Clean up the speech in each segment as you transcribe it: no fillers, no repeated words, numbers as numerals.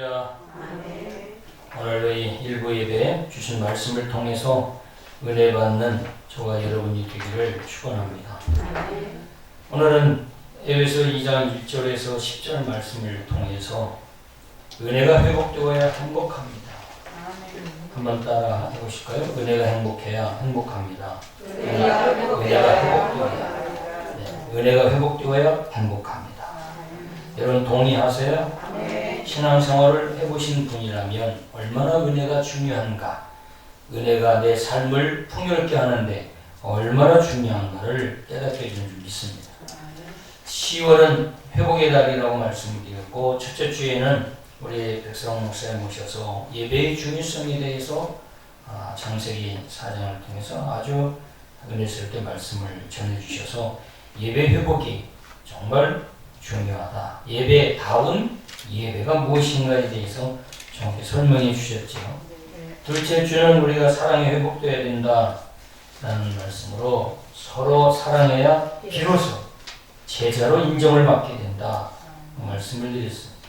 할렐루야. 오늘 이 일부 예배 주신 말씀을 통해서 은혜 받는 저와 여러분이 되기를 축원합니다. 오늘은 에베소 2장 1절에서 10절 말씀을 통해서 은혜가 회복되어야 행복합니다. 한번 따라 해보실까요? 은혜가 행복해야 행복합니다. 은혜가 회복되어야 은혜가 회복되어야 행복합니다. 여러분 동의하세요? 신앙생활을 해보신 분이라면 얼마나 은혜가 중요한가, 은혜가 내 삶을 풍요롭게 하는데 얼마나 중요한가를 깨닫게 해주는 줄 믿습니다. 10월은 회복의 달이라고 말씀드렸고, 첫째 주에는 우리 백성 목사님 모셔서 예배의 중요성에 대해서 창세기 4장을 통해서 아주 은혜스럽게 말씀을 전해주셔서 예배 회복이 정말 중요하다, 예배다운 예배가 무엇인가에 대해서 정확히 설명해 주셨죠. 둘째 주는 우리가 사랑이 회복되어야 된다라는 말씀으로 서로 사랑해야 비로소 제자로 인정을 받게 된다 말씀을 드렸습니다.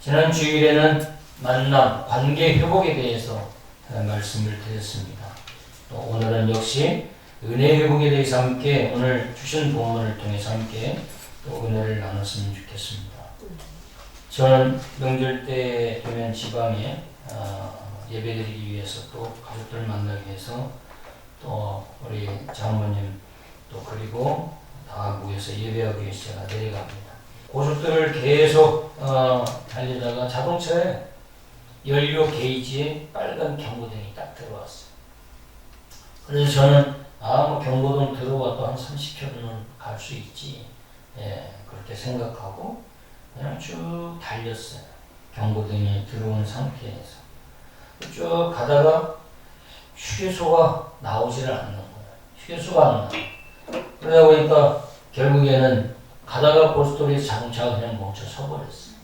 지난 주일에는 만남, 관계 회복에 대해서 말씀을 드렸습니다. 또 오늘은 역시 은혜 회복에 대해서 함께 오늘 주신 본문을 통해서 함께 또 은혜를 나눴으면 좋겠습니다. 저는 명절 때 되면 지방에 예배드리기 위해서 또 가족들 만나기 위해서 또 우리 장모님 또 그리고 다 모여서 예배하기 위해서 제가 내려갑니다. 고속도로를 계속 달리다가 자동차에 연료 게이지에 빨간 경고등이 딱 들어왔어요. 그래서 저는 뭐 경고등 들어와도 한 30km는 갈 수 있지, 그렇게 생각하고 그냥 쭉 달렸어요. 경고등이 들어온 상태에서 쭉 가다가 휴게소가 나오지를 않는 거예요. 휴게소가 안 나와. 그러다 보니까 결국에는 가다가 고속도로에서 자동차가 그냥 멈춰 서버렸어요.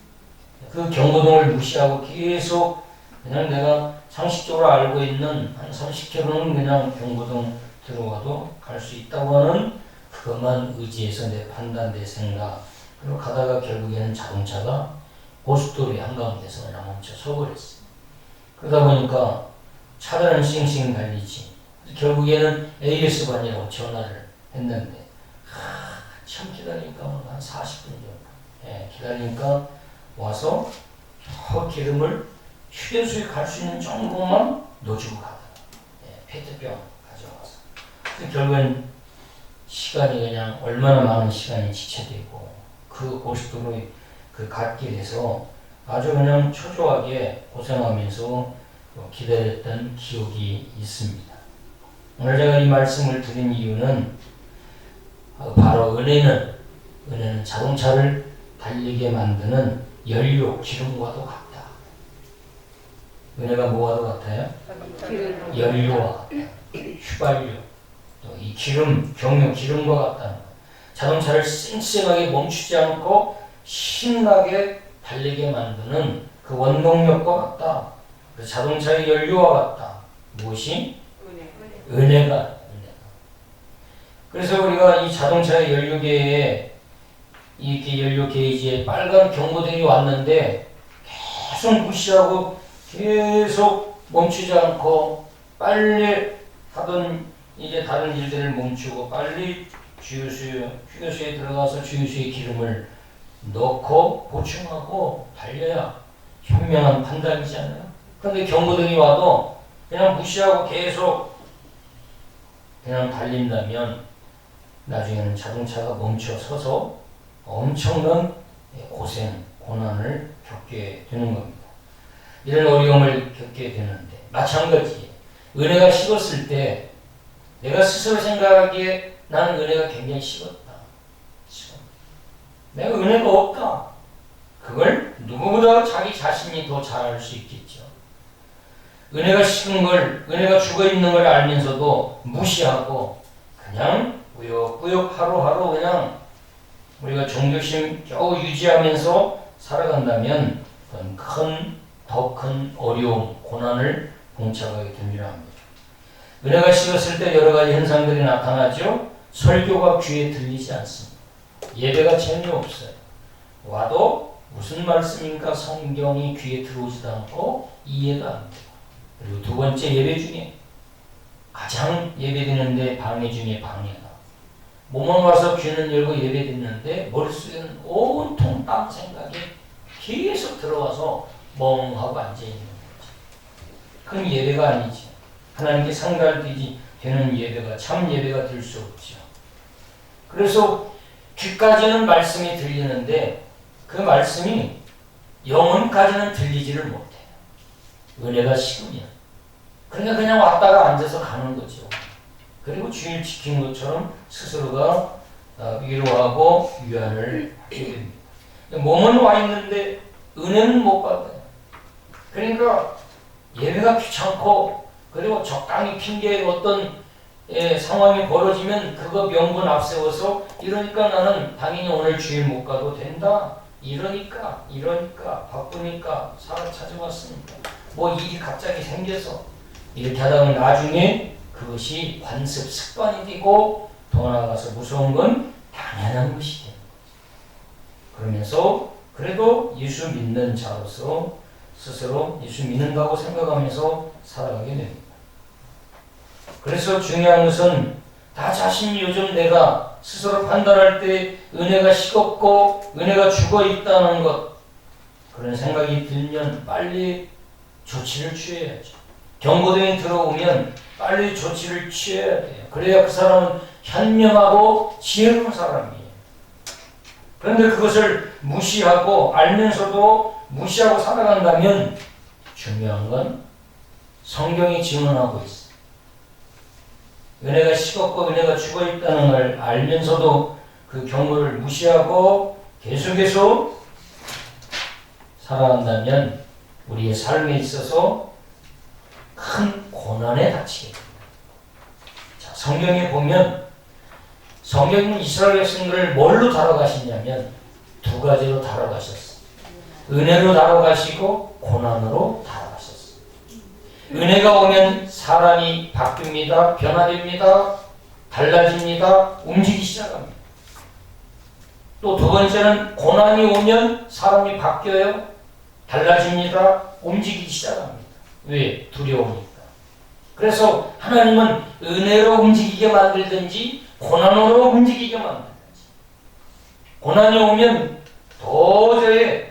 그 경고등을 무시하고 계속 그냥 내가 상식적으로 알고 있는 한 30km는 그냥 경고등 들어와도 갈 수 있다고 하는 그것만 의지해서 내 판단, 내 생각, 그리고 가다가 결국에는 자동차가 고속도로의 한가운데서 그냥 멈춰 서버렸어요. 그러다 보니까 차들은 싱싱 달리지. 결국에는 AS반이라고 전화를 했는데 참 기다리니까 한 40분 정도 기다리니까 와서 저 기름을 휴게소에 갈 수 있는 정도만 넣어주고 가더라. 페트병 가져와서. 결국엔 시간이 그냥 얼마나 많은 시간이 지체되고 그 고속도로의 그 갓길에서 아주 그냥 초조하게 고생하면서 기다렸던 기억이 있습니다. 오늘 제가 이 말씀을 드린 이유는 바로 은혜는 자동차를 달리게 만드는 연료, 기름과도 같다. 은혜가 뭐와도 같아요? 연료와 같다. 휘발유, 또 이 기름, 경유, 기름과 같다는 거예요. 자동차를 쌩쌩하게 멈추지 않고 신나게 달리게 만드는 그 원동력과 같다. 그래서 자동차의 연료와 같다. 무엇이? 은혜가. 그래서 우리가 이 자동차의 연료계에 이렇게 연료 게이지에 빨간 경고등이 왔는데 계속 무시하고 계속 멈추지 않고 빨리 하던 이제 다른 일들을 멈추고 빨리 휴게소에 들어가서 주유소에 기름을 넣고 보충하고 달려야 현명한 판단이잖아요. 그런데 경고등이 와도 그냥 무시하고 계속 그냥 달린다면 나중에는 자동차가 멈춰 서서 엄청난 고생, 고난을 겪게 되는 겁니다. 이런 어려움을 겪게 되는데 마찬가지예요. 은혜가 식었을 때 내가 스스로 생각하기에 나는 은혜가 굉장히 식었다. 내가 은혜가 없다. 그걸 누구보다 자기 자신이 더 잘 알 수 있겠죠. 은혜가 식은 걸, 은혜가 죽어있는 걸 알면서도 무시하고 그냥 꾸역꾸역 하루하루 그냥 우리가 종교심 겨우 유지하면서 살아간다면 그건 더 큰 어려움, 고난을 봉착하게 됩니다. 은혜가 식었을 때 여러 가지 현상들이 나타나죠. 설교가 귀에 들리지 않습니다. 예배가 재미없어요. 와도 무슨 말씀인가 성경이 귀에 들어오지도 않고 이해가 안 돼요. 그리고 두 번째 예배 중에 가장 예배드리는데 방해 중에 방해가. 몸은 와서 귀는 열고 예배드리는데 머릿속에는 온통 딴 생각이 계속 들어와서 멍하고 앉아있는 거죠. 그건 예배가 아니죠. 하나님께 상달되지 되는 예배가 참 예배가 될 수 없죠. 그래서 귀까지는 말씀이 들리는데 그 말씀이 영혼까지는 들리지를 못해요. 은혜가 식으면. 그러니까 그냥 왔다가 앉아서 가는 거죠. 그리고 주일 지킨 것처럼 스스로가 위로하고 위안을 하게 됩니다. 몸은 와 있는데 은혜는 못 받아요. 그러니까 예배가 귀찮고 그리고 적당히 핑계에 어떤 상황이 벌어지면 그거 명분 앞세워서 이러니까 나는 당연히 오늘 주일 못 가도 된다. 이러니까 바쁘니까 사람 찾아왔으니까 뭐 일이 갑자기 생겨서 이렇게 하다 보면 나중에 그것이 관습 습관이 되고 더 나아가서 무서운 건 당연한 것이 되는 거죠. 그러면서 그래도 예수 믿는 자로서 스스로 예수 믿는다고 생각하면서 살아가게 됩니다. 그래서 중요한 것은 나 자신이 요즘 내가 스스로 판단할 때 은혜가 식었고 은혜가 죽어 있다는 것, 그런 생각이 들면 빨리 조치를 취해야죠. 경고등이 들어오면 빨리 조치를 취해야 돼요. 그래야 그 사람은 현명하고 지혜로운 사람이에요. 그런데 그것을 무시하고 알면서도 무시하고 살아간다면 중요한 건 성경이 증언하고 있어요. 은혜가 식었고 은혜가 죽어 있다는 걸 알면서도 그 경고를 무시하고 계속해서 살아간다면 우리의 삶에 있어서 큰 고난에 닥치게 됩니다. 자, 성경에 보면 성경은 이스라엘 백성들을 뭘로 다뤄가시냐면 두 가지로 다뤄가셨어요. 은혜로 다뤄가시고 고난으로 다뤄가셨어요. 은혜가 오면 사람이 바뀝니다. 변화됩니다. 달라집니다. 움직이기 시작합니다. 또 두 번째는 고난이 오면 사람이 바뀌어요. 달라집니다. 움직이기 시작합니다. 왜? 두려우니까. 그래서 하나님은 은혜로 움직이게 만들든지 고난으로 움직이게 만들든지, 고난이 오면 도저히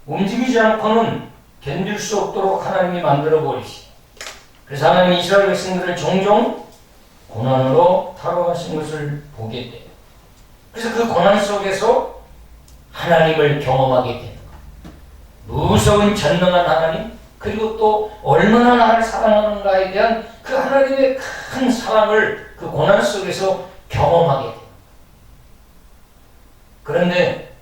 움직이지 않고는 견딜 수 없도록 하나님이 만들어 버리시고, 그래서 하나님이 이스라엘 백성들을 종종 고난으로 타락하신 것을 보게 돼요. 그래서 그 고난 속에서 하나님을 경험하게 되는 거예요. 무서운 전능한 하나님, 그리고 또 얼마나 나를 사랑하는가에 대한 그 하나님의 큰 사랑을 그 고난 속에서 경험하게 돼요. 그런데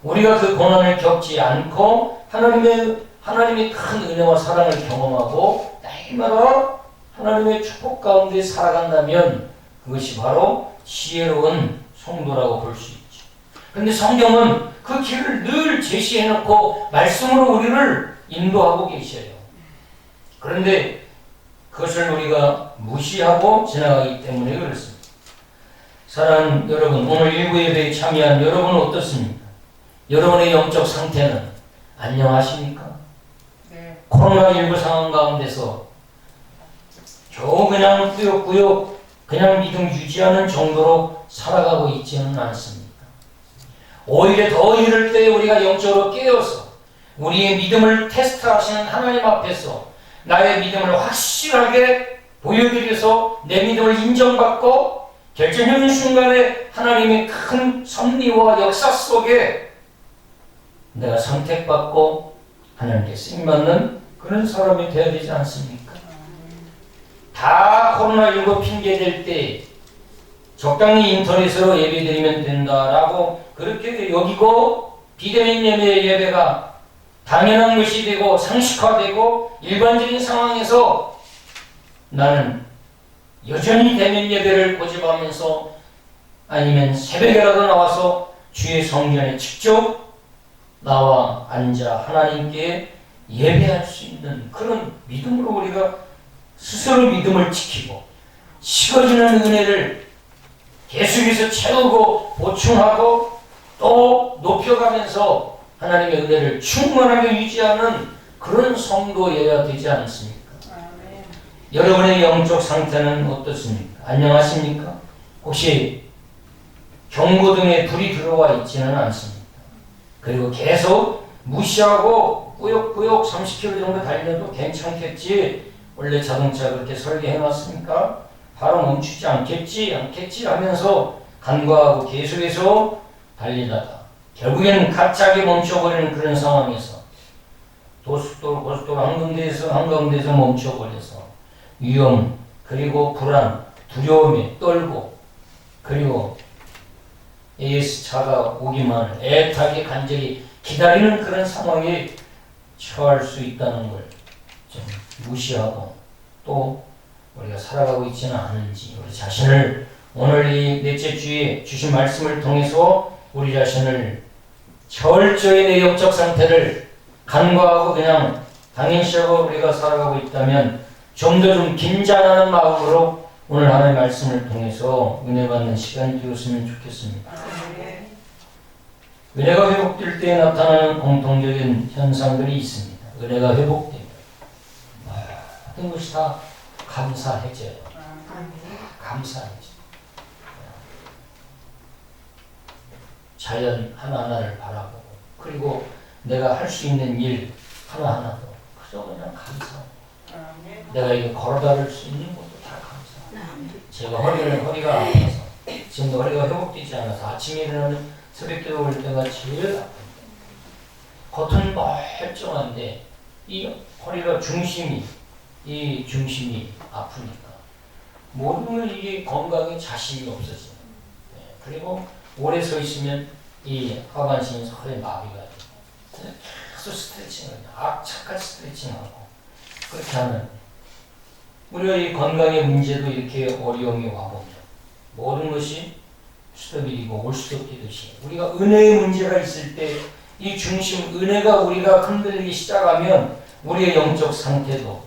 우리가 그 고난을 겪지 않고 하나님의 큰 은혜와 사랑을 경험하고 날마다 하나님의 축복 가운데 살아간다면 그것이 바로 지혜로운 성도라고 볼 수 있죠. 그런데 성경은 그 길을 늘 제시해놓고 말씀으로 우리를 인도하고 계셔요. 그런데 그것을 우리가 무시하고 지나가기 때문에 그렇습니다. 사랑하는 여러분, 오늘 일부 예배에 참여한 여러분은 어떻습니까? 여러분의 영적 상태는 안녕하십니까? 네. 코로나19 상황 가운데서 겨우 그냥 꾸역꾸역 그냥 믿음 유지하는 정도로 살아가고 있지는 않습니다. 오히려 더 이럴 때 우리가 영적으로 깨어서 우리의 믿음을 테스트하시는 하나님 앞에서 나의 믿음을 확실하게 보여드려서 내 믿음을 인정받고 결정적인 순간에 하나님의 큰 섭리와 역사 속에 내가 선택받고 하나님께 쓰임받는 그런 사람이 되어야 되지 않습니까? 다 코로나19 핑계댈 때 적당히 인터넷으로 예배드리면 된다라고 그렇게 여기고 비대면 예배가 당연한 것이 되고 상식화되고 일반적인 상황에서 나는 여전히 대면 예배를 고집하면서 아니면 새벽에라도 나와서 주의 성전에 직접 나와 앉아 하나님께 예배할 수 있는 그런 믿음으로 우리가 스스로 믿음을 지키고 식어지는 은혜를 계속해서 채우고 보충하고 또 높여가면서 하나님의 은혜를 충만하게 유지하는 그런 성도여야 되지 않습니까? 여러분의 영적 상태는 어떻습니까? 안녕하십니까? 혹시 경고등에 불이 들어와 있지는 않습니다. 그리고 계속 무시하고 꾸역꾸역 30km 정도 달려도 괜찮겠지. 원래 자동차 그렇게 설계해놨으니까 바로 멈추지 않겠지 하면서 간과하고 계속해서 달리다가 결국에는 갑자기 멈춰버리는 그런 상황에서 고속도로 한가운데에서 멈춰버려서 위험, 그리고 불안, 두려움에 떨고, 그리고 AS차가 오기만 애타게 간절히 기다리는 그런 상황에 처할 수 있다는 걸 좀 무시하고 또 우리가 살아가고 있지는 않은지 우리 자신을 오늘 이 넷째 주에 주신 말씀을 통해서 우리 자신을 철저히 내 영적 상태를 간과하고 그냥 당연시하고 우리가 살아가고 있다면 좀 더 좀 긴장하는 마음으로 오늘 하나님의 말씀을 통해서 은혜 받는 시간이 되었으면 좋겠습니다. 은혜가 회복될 때 나타나는 공통적인 현상들이 있습니다. 은혜가 회복되면 모든 것이 다 감사해져요. 감사해져요. 자연 하나하나를 바라보고 그리고 내가 할 수 있는 일 하나하나도 그저 그냥 감사해요. 내가 이게 걸어다닐 수 있는 것도 다 감사해요. 제가 허리가 아파서 지금도 허리가 회복되지 않아서 아침에 일어나면 새벽기도 올 때가 제일 아픕니다. 겉은 멀쩡한데 이 허리가 중심이 아프니까 모든 걸 이게 건강에 자신이 없어져요. 그리고 오래 서 있으면 이 하반신이 서서히 마비가 돼요. 계속 스트레칭을 해요. 악착같이 스트레칭하고 그렇게 하면 우리가 이 건강의 문제도 이렇게 어려움이 와보면 모든 것이 수도비리고 올 수도 없듯이 우리가 은혜의 문제가 있을 때 이 중심 은혜가 우리가 흔들리기 시작하면 우리의 영적 상태도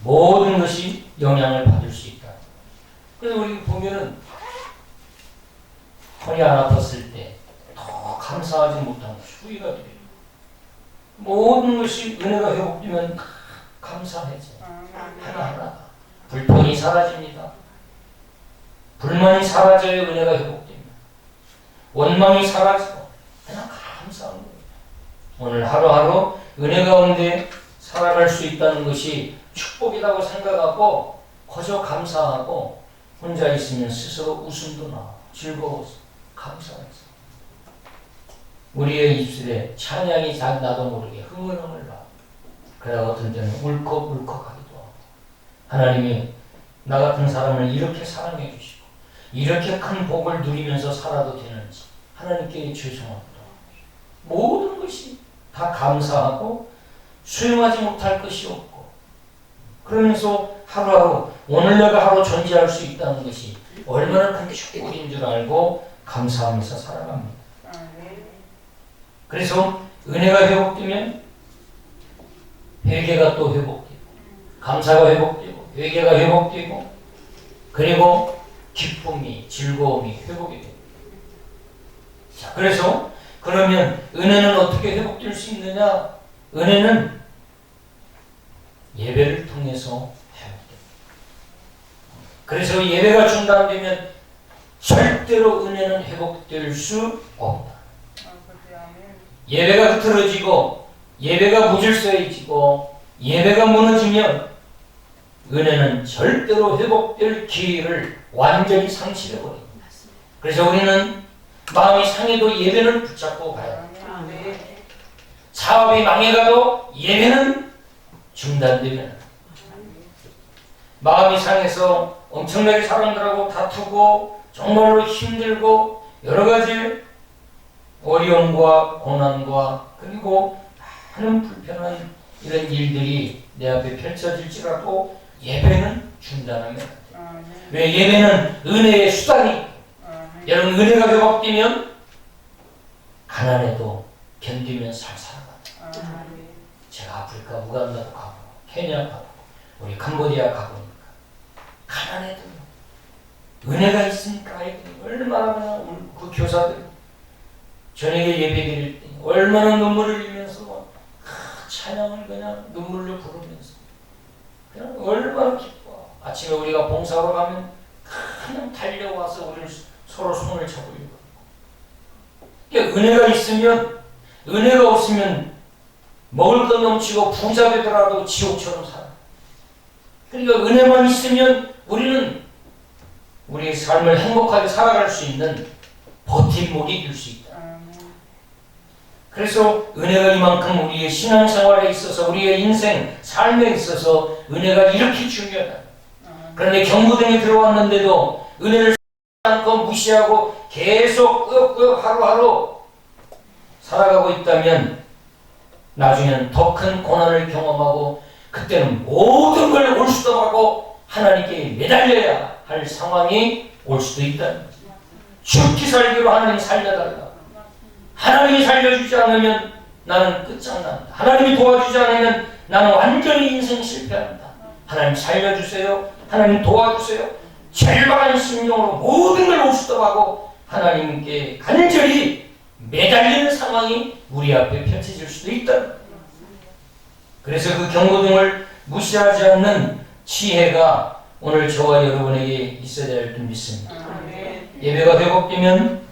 모든 것이 영향을 받을 수 있다. 그래서 우리 보면은 허리 안 아팠을 때 더 감사하지 못한 후회가 돼요. 모든 것이 은혜가 회복되면 감사해져. 하나하나 불평이 사라집니다. 불만이 사라져요. 은혜가 회복됩니다. 원망이 사라지고 그냥 감사한 거예요. 오늘 하루하루 은혜 가운데 살아갈 수 있다는 것이 축복이라고 생각하고 거저 감사하고 혼자 있으면 스스로 웃음도 나고 즐거워서 감사해서 우리의 입술에 찬양이 나도 모르게 흥얼흥얼 나고 그러다 어떤 때는 울컥울컥하기도 하고 하나님이 나 같은 사람을 이렇게 사랑해 주시고 이렇게 큰 복을 누리면서 살아도 되는지 하나님께 죄송하기도 하고 모든 것이 다 감사하고 수용하지 못할 것이 없고 그러면서 하루하루 오늘 내가 하루 존재할 수 있다는 것이 얼마나 큰 축복인 줄 알고 감사하면서 살아갑니다. 그래서 은혜가 회복되면 회개가 또 회복되고 감사가 회복되고 회개가 회복되고 그리고 기쁨이 즐거움이 회복이 됩니다. 자, 그래서 그러면 은혜는 어떻게 회복될 수 있느냐? 은혜는 예배를 통해서 회복됩니다. 그래서 예배가 중단되면 절대로 은혜는 회복될 수 없다. 예배가 흐트러지고 예배가 무질서해지고 예배가 무너지면 은혜는 절대로 회복될 기회를 완전히 상실해버립니다. 그래서 우리는 마음이 상해도 예배는 붙잡고 가야 합니다. 사업이 망해가도 예배는 중단되면 마음이 상해서 엄청나게 사람들하고 다투고 정말로 힘들고 여러 가지 어려움과 고난과 그리고 많은 불편한 이런 일들이 내 앞에 펼쳐질지라도 예배는 중단하면 안 돼요. 왜? 예배는 은혜의 수단이 여러분 은혜가 회복되면 가난해도 견디면서 잘 살아간다. 제가 아프리카 우간다도 가고 케냐 가고 우리 캄보디아 가보니까 가난해도 은혜가 있으니까 아이들이 얼마나 그 교사들 저녁에 예배 드릴 때 얼마나 눈물을 흘리면서 찬양을 그냥 눈물로 부르면서 그냥 얼마나 기뻐. 아침에 우리가 봉사하러 가면 그냥 달려와서 우리를 서로 손을 잡으려고. 그러니까 은혜가 있으면, 은혜가 없으면 먹을 것 넘치고 부자 되더라도 지옥처럼 살아. 그러니까 은혜만 있으면 우리는 우리의 삶을 행복하게 살아갈 수 있는 버팀목이 될 수 있다. 그래서 은혜가 이만큼 우리의 신앙생활에 있어서, 우리의 인생, 삶에 있어서 은혜가 이렇게 중요하다. 그런데 경고등에 들어왔는데도 은혜를 않고 무시하고 계속 꾸역꾸역 하루하루 살아가고 있다면 나중에는 더 큰 고난을 경험하고 그때는 모든 걸 올수도하고 하나님께 매달려야 할 상황이 올 수도 있다는 거죠. 죽기 살기로 하나님 살려달라. 하나님이 살려주지 않으면 나는 끝장난다. 하나님이 도와주지 않으면 나는 완전히 인생 실패한다. 하나님 살려주세요. 하나님 도와주세요. 절박한 심령으로 모든 걸 올수도하고 하나님께 간절히 매달리는 상황이 우리 앞에 펼쳐질 수도 있다. 그래서 그 경고등을 무시하지 않는 지혜가 오늘 저와 여러분에게 있어야 될 줄 믿습니다. 예배가 회복되면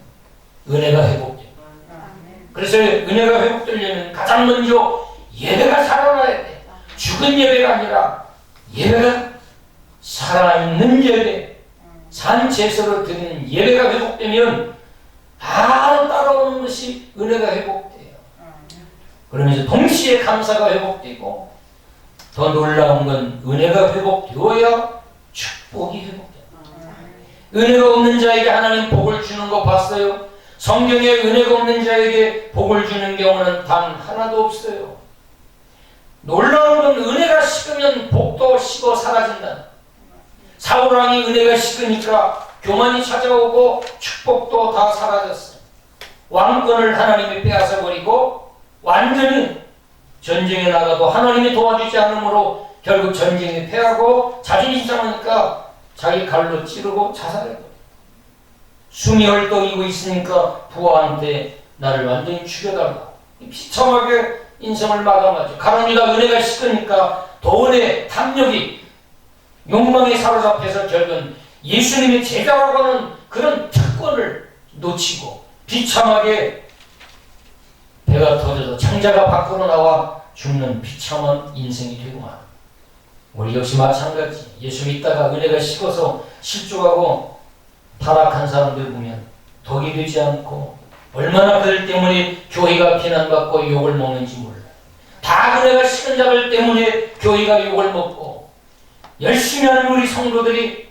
은혜가 회복돼요. 그래서 은혜가 회복되려면 가장 먼저 예배가 살아나야 돼. 죽은 예배가 아니라 예배가 살아있는 예배, 산 제사로 드리는 예배가 회복되면 바로 따라오는 것이 은혜가 회복돼요. 그러면서 동시에 감사가 회복되고 더 놀라운 건 은혜가 회복되어야 축복이 회복돼요. 은혜가 없는 자에게 하나님 복을 주는 거 봤어요? 성경에 은혜가 없는 자에게 복을 주는 경우는 단 하나도 없어요. 놀라운 건 은혜가 식으면 복도 식어 사라진다. 사울왕이 은혜가 식으니까 교만이 찾아오고 축복도 다 사라졌어요. 왕권을 하나님이 빼앗아버리고 완전히 전쟁에 나가도 하나님이 도와주지 않으므로 결국 전쟁에 패하고 자존심 상하니까 자기 칼로 찌르고 자살해버려요. 숨이 헐떡이고 있으니까 부하한테 나를 완전히 죽여달라고 비참하게 인생을 마감하죠. 가론유다 은혜가 식으니까 도원의 탐욕이 욕망에 사로잡혀서 결국은 예수님의 제자라고 하는 그런 특권을 놓치고 비참하게 배가 터져서 창자가 밖으로 나와 죽는 비참한 인생이 되고 말. 우리 역시 마찬가지. 예수 믿다가 은혜가 식어서 실족하고 타락한 사람들 보면 덕이 되지 않고 얼마나 그들 때문에 교회가 비난받고 욕을 먹는지 몰라요. 다 은혜가 식은 자들 때문에 교회가 욕을 먹고 열심히 하는 우리 성도들이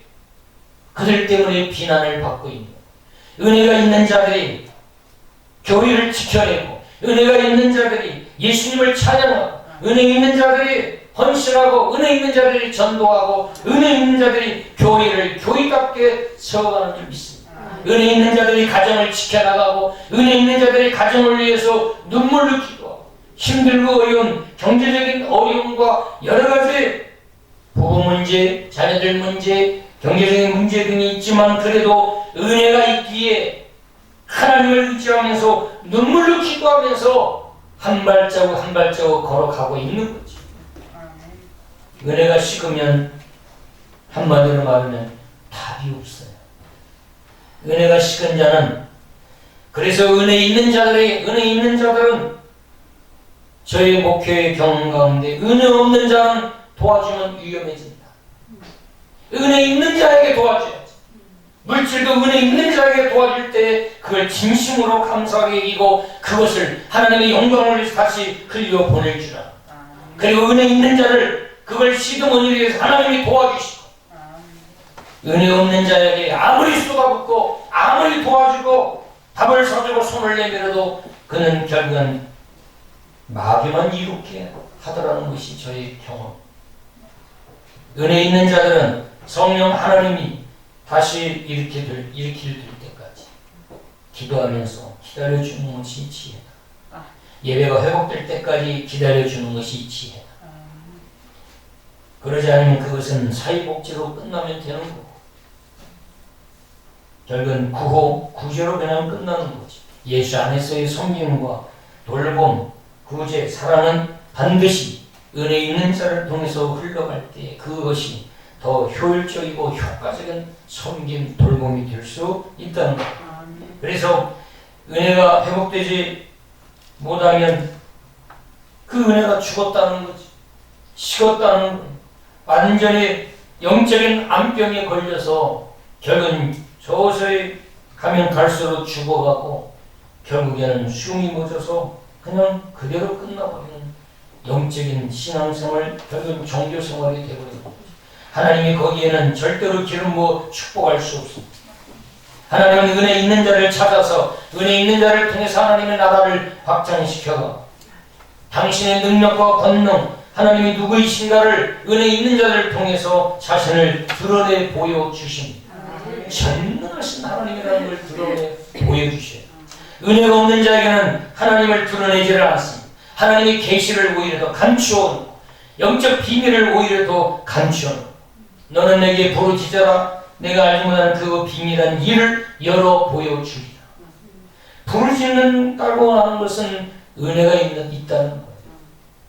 그들 때문에 비난을 받고 있는 은혜가 있는 자들이 교회를 지켜내고 은혜가 있는 자들이 예수님을 찬양하고 은혜 있는 자들이 헌신하고 은혜 있는 자들이 전도하고 은혜 있는 자들이 교회를 교회답게 세워가는 줄 믿습니다. 은혜 있는 자들이 가정을 지켜나가고 은혜 있는 자들이 가정을 위해서 눈물을 기도하고 힘들고 어려운 경제적인 어려움과 여러 가지 부부 문제, 자녀들 문제, 경제적인 문제 등이 있지만 그래도 은혜가 있기에 하나님을 의지하면서 눈물로 기도하면서 한 발자국 한 발자국 걸어가고 있는 거지. 은혜가 식으면 한마디로 말하면 답이 없어요. 은혜가 식은 자는 그래서 은혜 있는 자들은 저희 목회의 경험 가운데 은혜 없는 자는 도와주면 위험해진다. 은혜 있는 자에게 도와줘야지. 물질도 은혜 있는 자에게 도와줄 때 그걸 진심으로 감사하게 이고 그것을 하나님의 영광을 위해서 다시 흘려 보낼 줄 알아. 그리고 은혜 있는 자를 그걸 시드머니를 위해서 하나님이 도와주시고 은혜 없는 자에게 아무리 쏟아붓고 아무리 도와주고 밥을 사주고 손을 내밀어도 그는 결국은 마귀만 이롭게 하더라는 것이 저의 경험. 은혜 있는 자들은 성령 하나님이 다시 일으킬 때까지 기도하면서 기다려주는 것이 지혜다. 예배가 회복될 때까지 기다려주는 것이 지혜다. 그러지 않으면 그것은 사회복지로 끝나면 되는 거고 결국은 구제로 그냥 끝나는 거지. 예수 안에서의 섬김과 돌봄, 구제, 사랑은 반드시 은혜 있는 자를 통해서 흘러갈 때 그것이 더 효율적이고 효과적인 섬김, 돌봄이 될 수 있다는 것. 그래서 은혜가 회복되지 못하면 그 은혜가 죽었다는 거지. 식었다는 거지. 완전히 영적인 암병에 걸려서 결국은 저서히 가면 갈수록 죽어가고 결국에는 숨이 멎어서 그냥 그대로 끝나버리는 영적인 신앙생활, 결국은 종교생활이 되버리는 거지. 하나님이 거기에는 절대로 기름 부어 축복할 수 없습니다. 하나님은 은혜 있는 자를 찾아서 은혜 있는 자를 통해서 하나님의 나라를 확장시켜가 당신의 능력과 권능, 하나님이 누구이신가를 은혜 있는 자를 통해서 자신을 드러내 보여주십니다. 전능하신 하나님이라는 걸 드러내 보여주셔요. 은혜가 없는 자에게는 하나님을 드러내지를 않습니다. 하나님의 계시를 오히려 더 감추어놓고 영적 비밀을 오히려 더 감추어놓고 너는 내게 부르짖어라. 내가 알지 못하는 그 비밀한 일을 열어 보여주리라. 부르짖는다고 하는 것은 은혜가 있다는 거예요.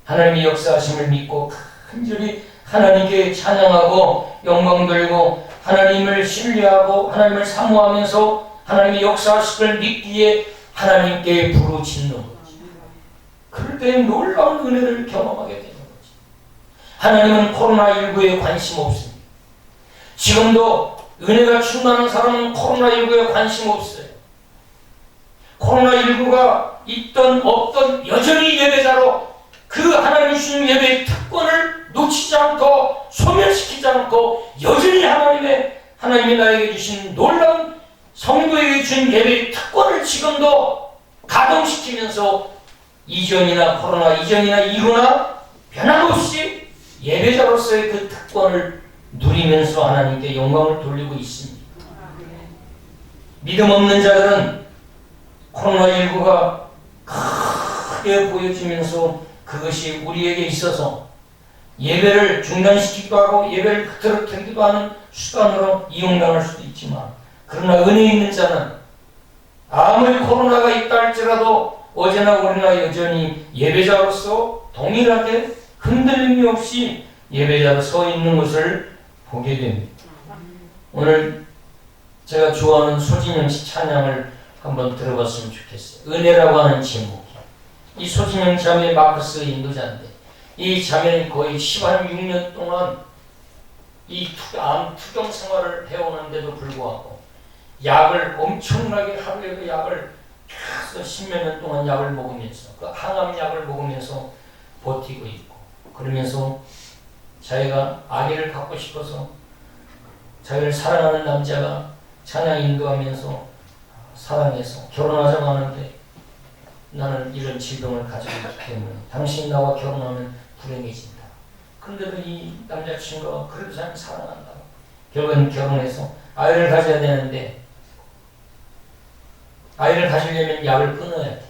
하나님의 역사하심을 믿고 간절히 하나님께 찬양하고 영광 돌리고 하나님을 신뢰하고 하나님을 사모하면서 하나님의 역사하심을 믿기에 하나님께 부르짖는 거지. 그럴 때 놀라운 은혜를 경험하게 되는 거지. 하나님은 코로나19에 관심 없습니다. 지금도 은혜가 충만한 사람은 코로나19에 관심 없어요. 코로나19가 있던 없던 여전히 예배자로 그 하나님 주신 예배의 특권을 놓치지 않고 소멸시키지 않고 여전히 하나님이 나에게 주신 놀라운 성도에게 준 예배의 특권을 지금도 가동시키면서 이전이나 코로나 이전이나 이후나 변함없이 예배자로서의 그 특권을 누리면서 하나님께 영광을 돌리고 있습니다. 믿음 없는 자들은 코로나19가 크게 보여지면서 그것이 우리에게 있어서 예배를 중단시키기도 하고 예배를 흐트러뜨리기도 하는 수단으로 이용당할 수도 있지만 그러나 은혜 있는 자는 아무리 코로나가 있다 할지라도 어제나 오늘나 여전히 예배자로서 동일하게 흔들림이 없이 예배자로 서 있는 것을 보게 됩니다. 오늘 제가 좋아하는 소진영 씨 찬양을 한번 들어봤으면 좋겠어요. 은혜라고 하는 제목. 이 소진영 자매 마크스 인도자인데 이 자매는 거의 16년 동안 이 암 투병 생활을 해오는데도 불구하고 약을 엄청나게 하루에 그 약을 계속 10몇 년 동안 약을 먹으면서 그 항암약을 먹으면서 버티고 있고 그러면서 자기가 아기를 갖고 싶어서 자기를 사랑하는 남자가 찬양 인도하면서 사랑해서 결혼하자고 하는데 나는 이런 질병을 가지고 있기 때문에 당신이 나와 결혼하면 불행해진다. 그런데도 이 남자친구가 그래도 자기를 사랑한다. 결국은 결혼해서 아이를 가져야 되는데 아이를 가지려면 약을 끊어야 돼.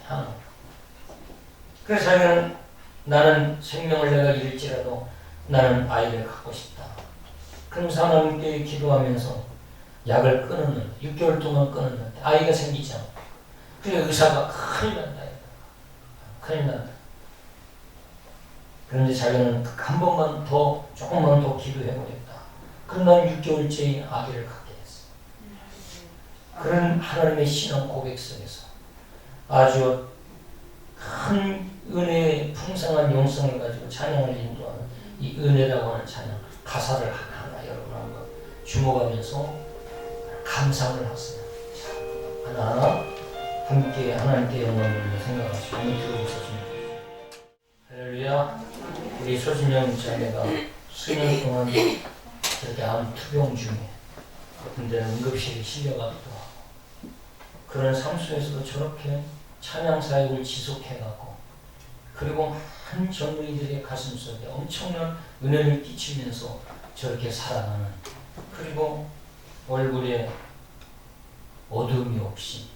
그래서 자기는 나는 생명을 내가 잃을지라도 나는 아이를 갖고 싶다. 그러면서 하나님께 기도하면서 약을 끊었는데 6개월 동안 끊었는데 아이가 생기지 않고 그래서 의사가 큰일 난다. 큰일 난다. 그런데 자기는 한 번만 더 조금만 더 기도해보겠다. 그럼 난 6개월째인 아기를 갖게 됐어. 그런 하나님의 신앙 고백 속에서 아주 큰 은혜의 풍성한 영성을 가지고 찬양을 인도하는 이 은혜라고 하는 찬양 가사를 하나하나 여러분 한번 주목하면서 감상을 하세요. 하나하나 함께 하나님께 영광을 생각하시고 한번 들어보셨습니다. 할렐루야. 우리 소진영 자매가 수년 동안 이렇게 암 투병 중에 어떤 데는 응급실에 실려가기도 하고 그런 삶 속에서도 저렇게 찬양 사역을 지속해가고 그리고 한 젊은이들의 가슴 속에 엄청난 은혜를 끼치면서 저렇게 살아가는 그리고 얼굴에 어둠이 없이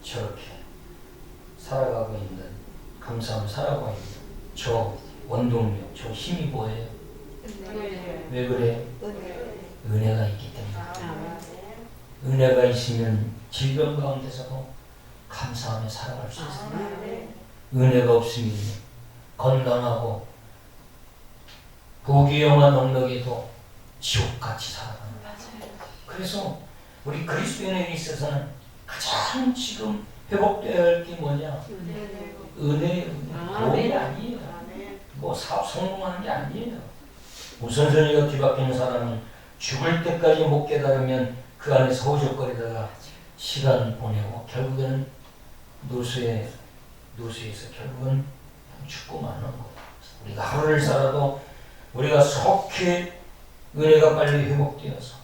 저렇게 살아가고 있는 감사하며 살아가고 있는 저 원동력, 저 힘이 뭐예요? 왜 그래? 은혜가 있기 때문에. 은혜가 있으면 질병 가운데서도 감사하며 살아갈 수 있습니다. 은혜가 없으면 건강하고 부귀영화 넉넉해도 지옥같이 살아가는 거예요. 그래서 우리 그리스도인에게 있어서는 가장 지금 회복되어야 할 게 뭐냐? 은혜예요. 돈이 아니에요. 뭐 사업 성공하는 게 아니에요. 우선순위가 뒤바뀌는 사람은 죽을 때까지 못 깨달으면 그 안에서 허우적거리다가 시간 보내고 결국에는 노수에서 결국은 죽고 마는 거예요. 우리가 하루를 살아도 우리가 속히 은혜가 빨리 회복되어서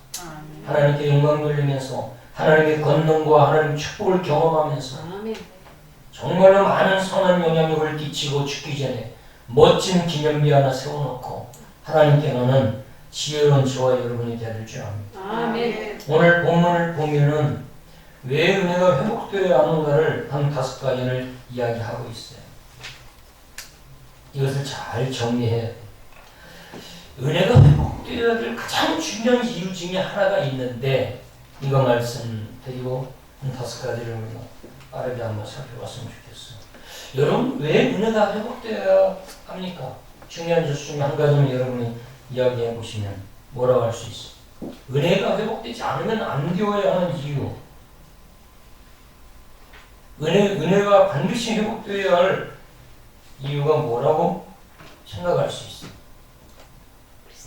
하나님께 영광 돌리면서 하나님의 권능과 하나님의 축복을 경험하면서 정말로 많은 선한 영향력을 끼치고 죽기 전에 멋진 기념비 하나 세워놓고 하나님께 가는 지혜로운 저와 여러분이 되야 줄 압니다. 아멘. 오늘 본문을 보면은 왜 은혜가 회복되어야 하는가를 한 5가지를 이야기하고 있어요. 이것을 잘 정리해야 돼요. 은혜가 회복되어야 될 가장 중요한 이유 중에 하나가 있는데 이거 말씀드리고 한 5가지를 빠르게 한번 살펴봤으면 좋겠어요. 여러분 왜 은혜가 회복되어야 합니까? 중요한 것 중에 한 가지는 여러분이 이야기해 보시면 뭐라고 할 수 있어요? 은혜가 회복되지 않으면 안 되어야 하는 이유. 은혜가 반드시 회복되어야 할 이유가 뭐라고 생각할 수 있어요?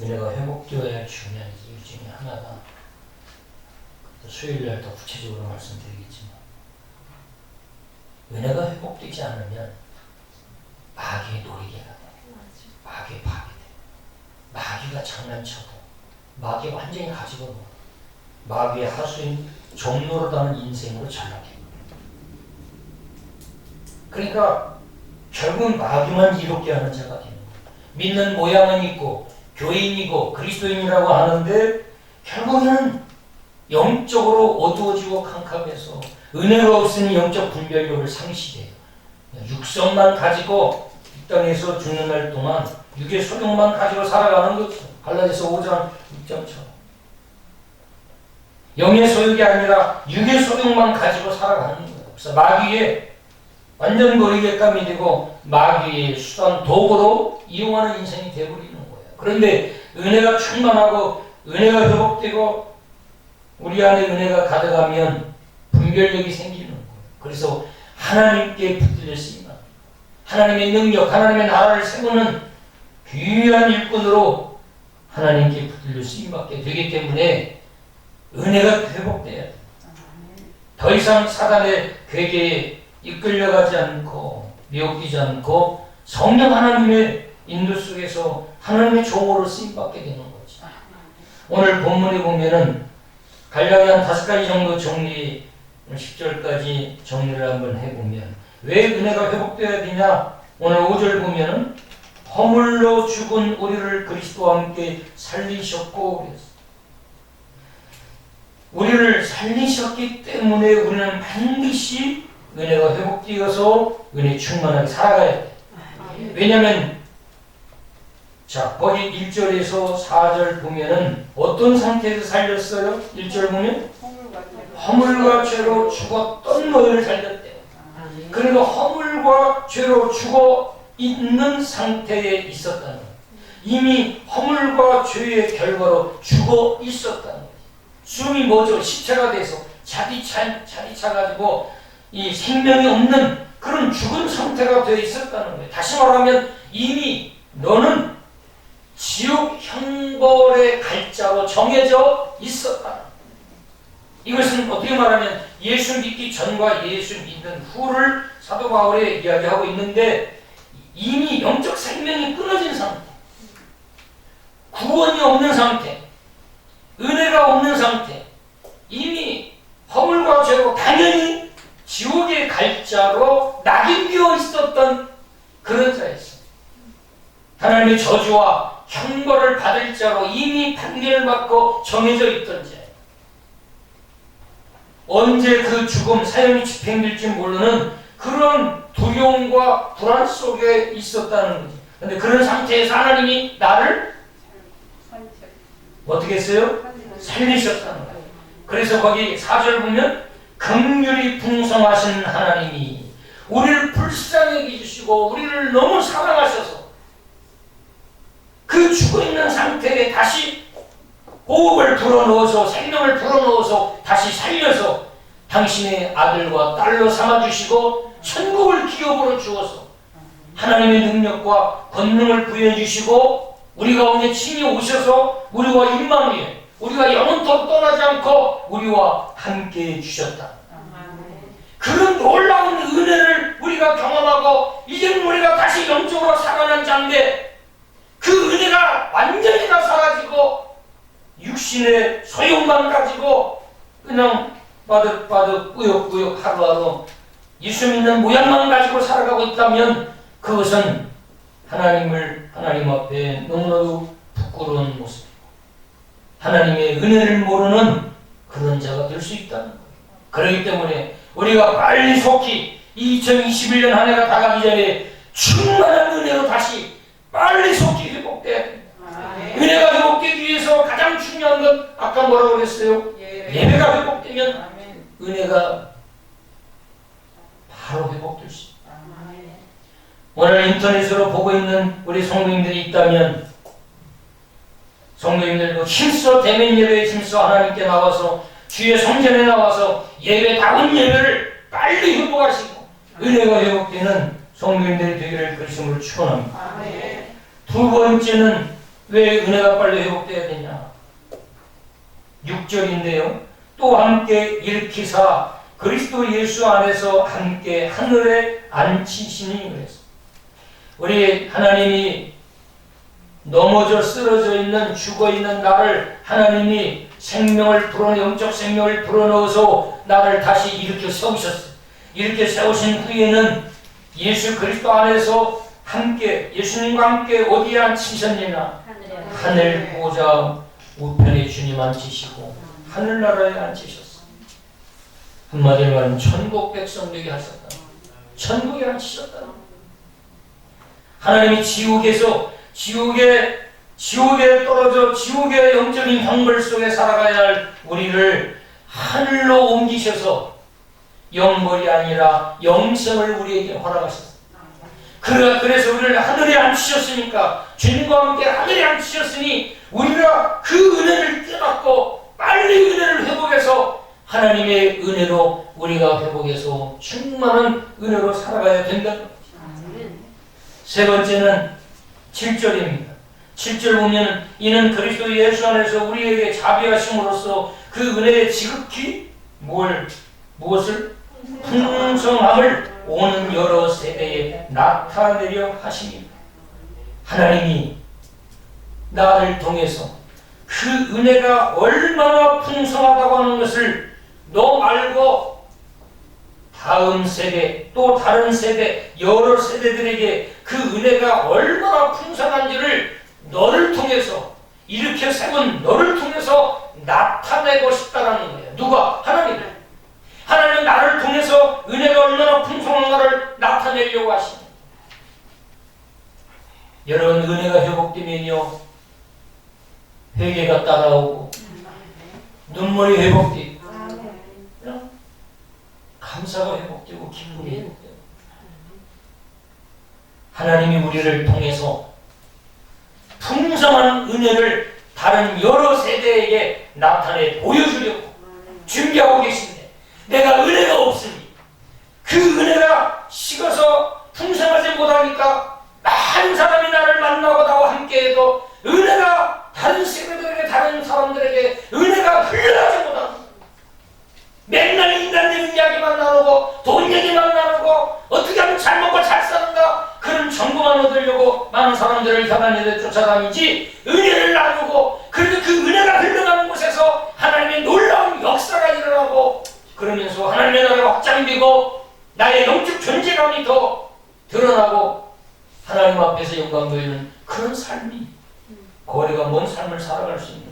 은혜가 회복되어야 할 중요한 이유 중에 하나가 수요일날 더 구체적으로 말씀드리겠지만 은혜가 회복되지 않으면 마귀의 놀이개가 돼요. 마귀의 밥이 돼요. 마귀가 장난쳐도 마귀가 완전히 가지고 놀아요. 마귀의 하수인 종로로다는 인생으로 전락해요. 그러니까 결국은 마귀만 이롭게 하는 자가 되는 거예요. 믿는 모양은 있고 교인이고 그리스도인이라고 하는데 결국에는 영적으로 어두워지고 캄캄해서 은혜가 없으니 영적 분별력을 상실해요. 육성만 가지고 이 땅에서 죽는 날 동안 육의 소욕만 가지고 살아가는 거죠. 갈라디아서 5장 6절처럼 영의 소욕이 아니라 육의 소욕만 가지고 살아가는 거예요. 그래서 마귀의 완전 거리객감이 되고 마귀의 수단 도구로 이용하는 인생이 되어버리는 거예요. 그런데 은혜가 충만하고 은혜가 회복되고 우리 안에 은혜가 가득하면 분별력이 생기는 거예요. 그래서 하나님께 붙들려 쓰이면 하나님의 능력, 하나님의 나라를 세우는 귀한 일꾼으로 하나님께 붙들려 쓰임받게 되기 때문에 은혜가 회복돼야 돼요. 더 이상 사단의 괴계에 이끌려가지 않고 미혹되지 않고 성령 하나님의 인도 속에서 하나님의 종으로 쓰임받게 되는 거죠. 오늘 본문에 보면은 간략히 한 5가지 정도 정리 10절까지 정리를 한번 해보면 왜 은혜가 회복되어야 되냐? 오늘 5절 보면은 허물로 죽은 우리를 그리스도와 함께 살리셨고 그랬어요. 우리를 살리셨기 때문에 우리는 반드시 은혜가 회복되어서 은혜 충만하게 살아가야 돼. 왜냐하면 자 거기 1절에서 4절 보면은 어떤 상태에서 살렸어요? 1절 보면 허물과 죄로 죽었던 너희를 살렸대요. 그러니까 허물과 죄로 죽어 있는 상태에 있었다는 거예요. 이미 허물과 죄의 결과로 죽어 있었다는 거예요. 숨이 뭐죠? 시체가 돼서 자기 차가지고 이 생명이 없는 그런 죽은 상태가 되어 있었다는 거예요. 다시 말하면 이미 너는 지옥 형벌의 갈자로 정해져 있었다는 거예요. 이것은 어떻게 말하면 예수 믿기 전과 예수 믿는 후를 사도 바울이 이야기하고 있는데 이미 영적 생명이 끊어진 상태, 구원이 없는 상태, 은혜가 없는 상태, 이미 허물과 죄로 당연히 지옥의 갈자로 낙인되어 있었던 그런 자였어요. 하나님의 저주와 형벌을 받을 자로 이미 판결을 받고 정해져 있던 자예요. 언제 그 죽음, 사형이 집행될지 모르는 그런 두려움과 불안 속에 있었다는 거죠. 그런데 그런 상태에서 하나님이 나를 어떻게 했어요? 살리셨다는 거예요. 그래서 거기 4절 보면 긍휼이 풍성하신 하나님이 우리를 불쌍히 여기시고 우리를 너무 사랑하셔서 그 죽어있는 상태에 다시 호흡을 불어넣어서 생명을 불어넣어서 다시 살려서 당신의 아들과 딸로 삼아주시고 천국을 기업으로 주어서 하나님의 능력과 권능을 부여주시고 우리 가운데 친히 오셔서 우리와 임마누엘, 우리가 영원토록 떠나지 않고 우리와 함께 해주셨다. 그런 놀라운 은혜를 우리가 경험하고 이제는 우리가 다시 영적으로 살아난 자인데 그 은혜가 완전히 다 사라지고 육신의 소용만 가지고 그냥 바득바득 꾸역꾸역 하루하루 예수 믿는 모양만 가지고 살아가고 있다면 그것은 하나님 앞에 너무나도 부끄러운 모습이고 하나님의 은혜를 모르는 그런 자가 될 수 있다는 거예요. 그렇기 때문에 우리가 빨리 속히 2021년 한 해가 다가기 전에 충만한 은혜로 다시 빨리 속히 회복돼야 됩니다. 은혜가 회복되기 위해서 가장 중요한 건 아까 뭐라고 그랬어요? 예배가 회복되면 은혜가 바로 회복될 수 있다. 오늘 인터넷으로 보고 있는 우리 성도님들이 있다면 성도님들도 힘써 대면 예배에 힘써 하나님께 나와서 주의 성전에 나와서 예배다운 예배를 빨리 회복하시고 은혜가 회복되는 성도님들이 되기를 그리스도로 축원합니다. 두 번째는 왜 은혜가 빨리 회복돼야 되냐? 6절인데요. 또 함께 일으키사 그리스도 예수 안에서 함께 하늘에 앉히시니 그래서 우리 하나님이 넘어져 쓰러져 있는 죽어있는 나를 하나님이 영적 생명을 불어넣어서 나를 다시 일으켜 세우셨어요. 이렇게 세우신 후에는 예수 그리스도 안에서 함께 예수님과 함께 어디에 앉히셨느냐? 하늘 보좌 우편에 주님 앉히시고 하늘나라에 앉히셨어요. 한마디로 말하면 천국 백성 되게 하셨다. 천국에 앉히셨다. 하나님이 지옥에 떨어져 지옥의 영적인 형벌 속에 살아가야 할 우리를 하늘로 옮기셔서 영벌이 아니라 영생을 우리에게 허락하셨어요. 그래서 우리를 하늘에 앉히셨으니까 주님과 함께 하늘에 앉히셨으니 우리가 그 은혜를 깨닫고 빨리 은혜를 회복해서 하나님의 은혜로 우리가 회복해서 충만한 은혜로 살아가야 된다는 거죠. 세 번째는 7절입니다. 7절 보면 이는 그리스도 예수 안에서 우리에게 자비하심으로써 그 은혜의 지극히 무엇을? 풍성함을 오는 여러 세대에 나타내려 하십니다. 하나님이 나를 통해서 그 은혜가 얼마나 풍성하다고 하는 것을 너 말고 다음 세대 또 다른 세대 여러 세대들에게 그 은혜가 얼마나 풍성한지를 너를 통해서 이렇게 세운 너를 통해서 나타내고 싶다라는 거예요. 누가? 하나님. 하나님은 나를 통해서 은혜가 얼마나 풍성한가를 나타내려고 하십니다. 여러분 은혜가 회복되면요 회개가 따라오고 눈물이 회복되고 감사가 회복되고 기쁨이 회복되고 하나님이 우리를 통해서 풍성한 은혜를 다른 여러 세대에게 나타내 보여주려고 준비하고 계십니다. 내가 은혜가 없으니 그 은혜가 식어서 풍성하지 못하니까 많은 사람이 나를 만나고 나와 함께해도 은혜가 다른 세대들에게 다른 사람들에게 은혜가 흘러가지 못합니다. 맨날 인간적인 이야기만 나누고 돈 얘기만 나누고 어떻게 하면 잘 먹고 잘 사는가 그런 정보만 얻으려고 많은 사람들을 향하는 쫓아다니지 은혜를 나누고 그래도 그 은혜가 흘러가는 곳에서 하나님의 놀라운 역사가 일어나고 그러면서 하나님의 나라가 확장되고 나의 영적 존재감이 더 드러나고 하나님 앞에서 영광 보이는 그런 삶이 거리가 먼 삶을 살아갈 수 있는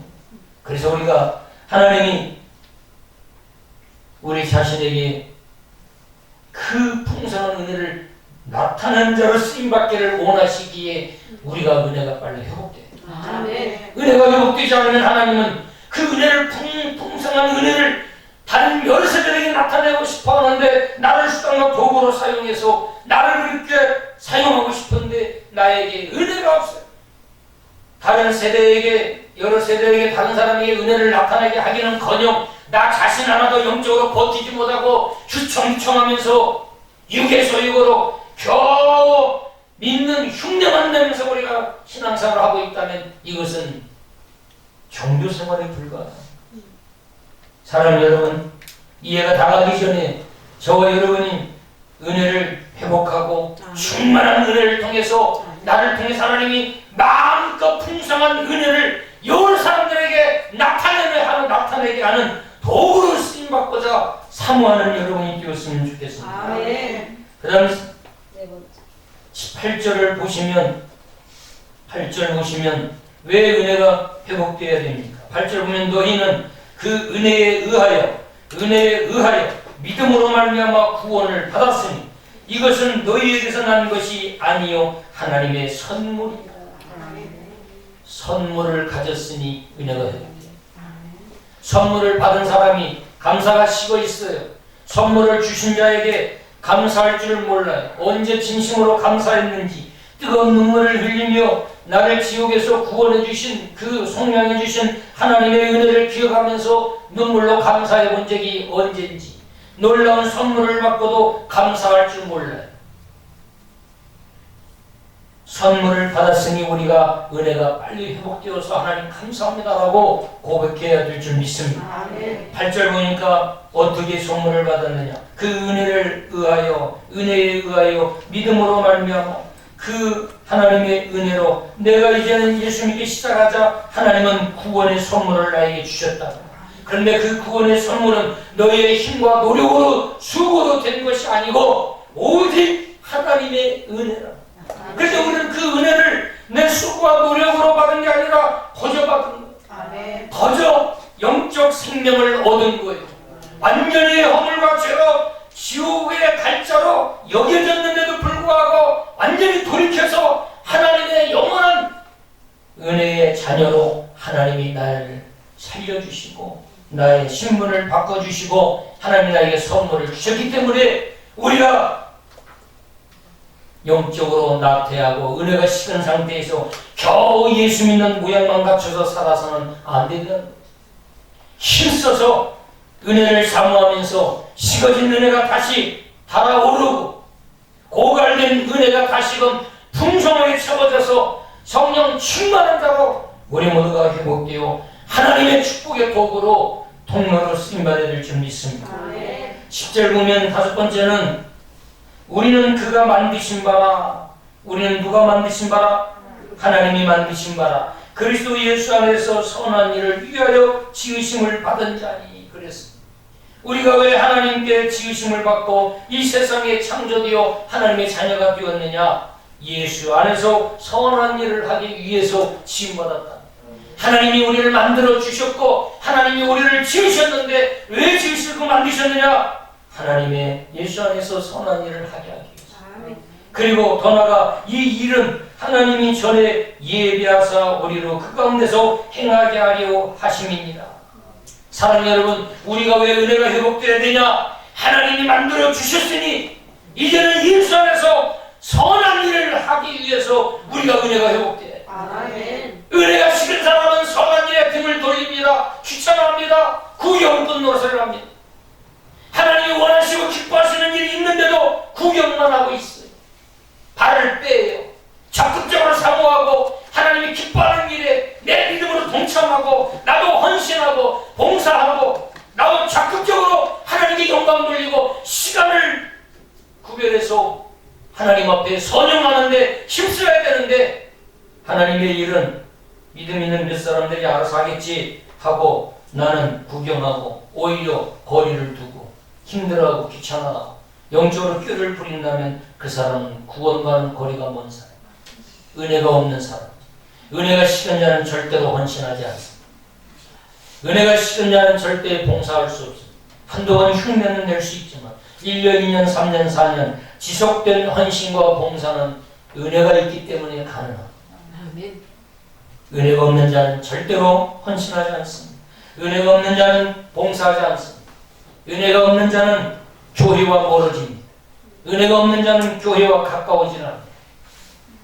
그래서 우리가 하나님이 우리 자신에게 그 풍성한 은혜를 나타나는 자로 쓰임받기를 원하시기에 우리가 은혜가 빨리 회복돼요. 은혜가 회복되지 않으면 하나님은 그 은혜를 풍성한 은혜를 다른 여러 세대에게 나타내고 싶어 하는데 나를 수단과 도구로 사용해서 나를 그렇게 사용하고 싶은데 나에게 은혜가 없어요. 다른 세대에게, 여러 세대에게, 다른 사람에게 은혜를 나타내게 하기는커녕 나 자신 하나도 영적으로 버티지 못하고 휘청휘청하면서 육에서 겨우 믿는 흉내만 내면서 우리가 신앙생활을 하고 있다면 이것은 종교생활에 불과하다. 사랑하는 여러분, 이해가 다가기 전에 저와 여러분이 은혜를 회복하고 충만한 은혜를 통해서 나를 통해서 하나님이 마음껏 풍성한 은혜를 여러 사람들에게 나타내게 하는 도구로 쓰임받고자 사모하는 여러분이 되었으면 좋겠습니다. 그 다음 18절을 보시면 8절 보시면 왜 은혜가 회복되어야 됩니까? 8절 보면 너희는 그 은혜에 의하여 믿음으로 말미암아 구원을 받았으니 이것은 너희에게서 난 것이 아니요 하나님의 선물이라. 선물을 가졌으니 은혜가 회복돼요. 선물을 받은 사람이 감사가 식어 있어요. 선물을 주신 자에게 감사할 줄 몰라요. 언제 진심으로 감사했는지 뜨거운 눈물을 흘리며 나를 지옥에서 구원해 주신 그 속량해 주신 하나님의 은혜를 기억하면서 눈물로 감사해 본 적이 언젠지 놀라운 선물을 받고도 감사할 줄 몰라요. 선물을 받았으니 우리가 은혜가 빨리 회복되어서 하나님 감사합니다라고 고백해야 될 줄 믿습니다. 8절 보니까 어떻게 선물을 받았느냐? 그 은혜에 의하여 믿음으로 말미암아 그 하나님의 은혜로 내가 이제는 예수 믿기 시작하자 하나님은 구원의 선물을 나에게 주셨다. 그런데 그 구원의 선물은 너희의 힘과 노력으로 수고로 된 것이 아니고 오직 하나님의 은혜라. 그래서 우리는 그 은혜를 내 수고와 노력으로 받은 게 아니라 거저 받은 거예요. 거저 영적 생명을 얻은 거예요. 완전히 허물과 죄로 지옥의 갈자로 여겨졌는데도 불구하고 완전히 돌이켜서 하나님의 영원한 은혜의 자녀로 하나님이 나를 살려주시고 나의 신분을 바꿔주시고 하나님이 나에게 선물을 주셨기 때문에 우리가 영적으로 나태하고 은혜가 식은 상태에서 겨우 예수 믿는 모양만 갖춰서 살아서는 안 된다는 거예요. 힘써서 은혜를 사모하면서 식어진 은혜가 다시 달아오르고 고갈된 은혜가 다시금 풍성하게 채워져서 성령 충만한 자로 우리 모두가 회복되어 하나님의 축복의 도구로 통로로 쓰임받아야 될 줄 믿습니다. 10절 보면 다섯 번째는 우리는 그가 만드신 바라. 우리는 누가 만드신 바라? 하나님이 만드신 바라. 그리스도 예수 안에서 선한 일을 위하여 지으심을 받은 자니. 그랬습니다. 우리가 왜 하나님께 지으심을 받고 이 세상에 창조되어 하나님의 자녀가 되었느냐? 예수 안에서 선한 일을 하기 위해서 지음받았다. 하나님이 우리를 만들어 주셨고 하나님이 우리를 지으셨는데 왜 지으시고 만드셨느냐? 하나님의 예수 안에서 선한 일을 하게 하기 위해서. 그리고 더 나아가 이 일은 하나님이 전에 예비하사 우리로 그 가운데서 행하게 하려 하심이니라. 사랑하는 여러분, 우리가 왜 은혜가 회복되어야 되냐? 하나님이 만들어 주셨으니 이제는 예수 안에서 선한 일을 하기 위해서 우리가 은혜가 회복돼야 돼. 은혜가 식은 사람은 선한 일에 등을 돌립니다. 귀찮아합니다. 구경꾼 노릇을 합니다. 하나님이 원하시고 기뻐하시는 일이 있는데도 구경만 하고 있어요. 발을 빼요. 적극적으로 사모하고 하나님이 기뻐하는 일에 내 믿음으로 동참하고 나도 헌신하고 봉사하고 나도 적극적으로 하나님께 영광 돌리고 시간을 구별해서 하나님 앞에 선용하는데 힘써야 되는데 하나님의 일은 믿음 있는 몇 사람들이 알아서 하겠지 하고 나는 구경하고 오히려 거리를 두고 힘들어하고 귀찮아하고 영적으로 꾀를 부린다면 그 사람은 구원과는 거리가 먼 사람, 은혜가 없는 사람. 은혜가 식은 자는 절대로 헌신하지 않습니다. 은혜가 식은 자는 절대 봉사할 수 없습니다. 한동안 흉내는 낼 수 있지만 1년, 2년, 3년, 4년 지속된 헌신과 봉사는 은혜가 있기 때문에 가능합니다. 은혜가 없는 자는 절대로 헌신하지 않습니다. 은혜가 없는 자는 봉사하지 않습니다. 은혜가 없는 자는 교회와 멀어집니다. 은혜가 없는 자는 교회와 가까워지는 않습니다.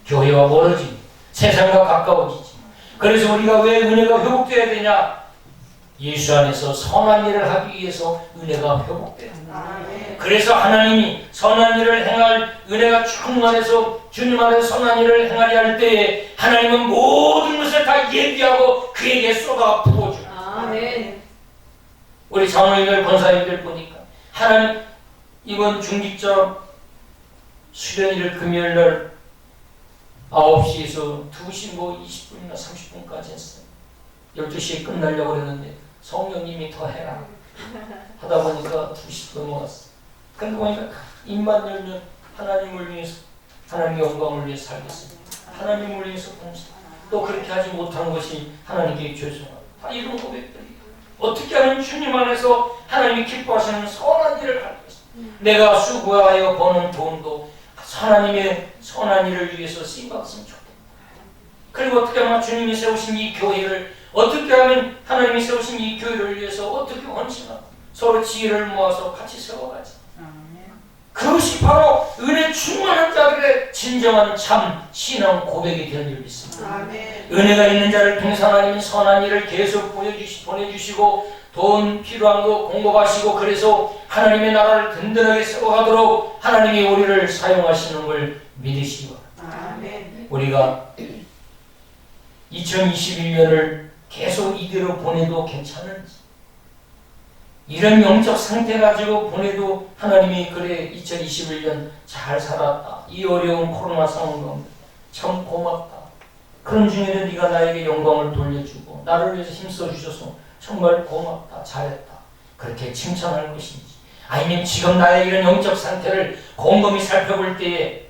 교회와 멀어집니다. 세상과 가까워지지. 그래서 우리가 왜 은혜가 회복되어야 되냐? 예수 안에서 선한 일을 하기 위해서 은혜가 회복돼야 된다. 그래서 하나님이 선한 일을 행할 은혜가 충만해서 주님 안에서 선한 일을 행하려 할 때에 하나님은 모든 것을 다 예비하고 그에게 쏟아 부어줘요. 아멘. 우리 장로님들 권사님들 보니까 하나님 이번 중직자 수련회를 금요일날 9시에서 2시 20분이나 30분까지 했어요. 12시에 끝나려고 그랬는데 성령님이 더 해라 하다 보니까 2시 넘어갔어요. 그러고 보니까 입만 열면 하나님을 위해서, 하나님의 영광을 위해서 살겠습니다. 하나님을 위해서 봉사. 또 그렇게 하지 못한 것이 하나님께 죄송합니다. 다 이런 고백들이 어떻게 하면 주님 안에서 하나님이 기뻐하시는 선한 일을 할 것입니다. 내가 수고하여 버는 돈도 하나님의 선한 일을 위해서 쓰임받았으면 좋겠다. 그리고 어떻게 하면 주님이 세우신 이 교회를, 어떻게 하면 하나님이 세우신 이 교회를 위해서 어떻게 헌신하고 서로 지혜를 모아서 같이 세워가지. 그것이 바로 은혜 충만한 자들의 진정한 참 신앙 고백이 되는 줄 믿습니다. 아멘. 은혜가 있는 자를 통해서 하나님이 선한 일을 계속 보내주시고 돈 필요한 거 공급하시고, 그래서 하나님의 나라를 든든하게 세워가도록 하나님이 우리를 사용하시는 걸 믿으시기 바랍니다. 아멘. 우리가 2021년을 계속 이대로 보내도 괜찮은지, 이런 영적 상태 가지고 보내도 하나님이 그래 2021년 잘 살았다, 이 어려운 코로나 상황 가운데 참 고맙다, 그런 중에는 네가 나에게 영광을 돌려주고 나를 위해서 힘써주셔서 정말 고맙다, 잘했다, 그렇게 칭찬할 것인지, 아니면 지금 나의 이런 영적 상태를 곰곰이 살펴볼 때에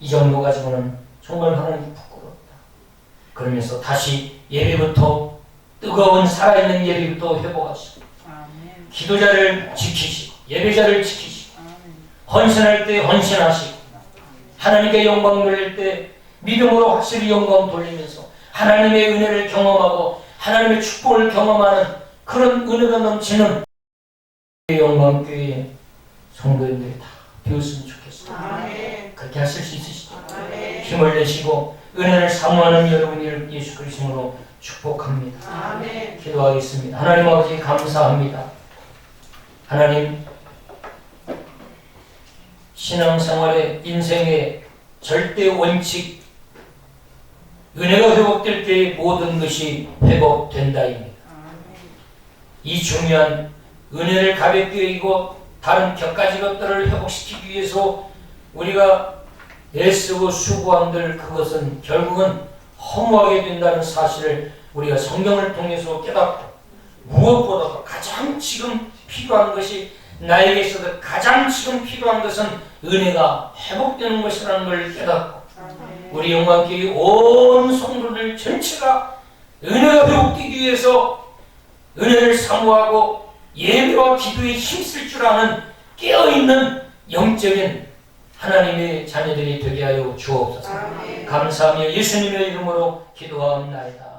이 정도 가지고는 정말 하나님 부끄럽다, 그러면서 다시 예배부터, 뜨거운 살아있는 예배부터 회복하시고 기도자를 지키시고 예배자를 지키시고 헌신할 때 헌신하시고 하나님께 영광 돌릴 때 믿음으로 확실히 영광 돌리면서 하나님의 은혜를 경험하고 하나님의 축복을 경험하는 그런 은혜가 넘치는 영광교회 성도님들이 다 되었으면 좋겠습니다. 그렇게 하실 수 있으시죠? 힘을 내시고 은혜를 사모하는 여러분을 예수 그리스도로 축복합니다. 기도하겠습니다. 하나님 아버지 감사합니다. 하나님, 신앙생활의 인생의 절대 원칙, 은혜가 회복될 때 모든 것이 회복된다입니다. 이 중요한 은혜를 가볍게 여기고 다른 격가지 것들을 회복시키기 위해서 우리가 애쓰고 수고한들, 그것은 결국은 허무하게 된다는 사실을 우리가 성경을 통해서 깨닫고, 무엇보다도 가장 지금 필요한 것이, 나에게 있어서 가장 지금 필요한 것은 은혜가 회복되는 것이라는 걸 깨닫고, 우리 영광교회 온 성도들 전체가 은혜가 회복되기 위해서 은혜를 사모하고 예배와 기도에 힘쓸 줄 아는 깨어있는 영적인 하나님의 자녀들이 되게 하여 주옵소서. 감사하며 예수님의 이름으로 기도하옵나이다.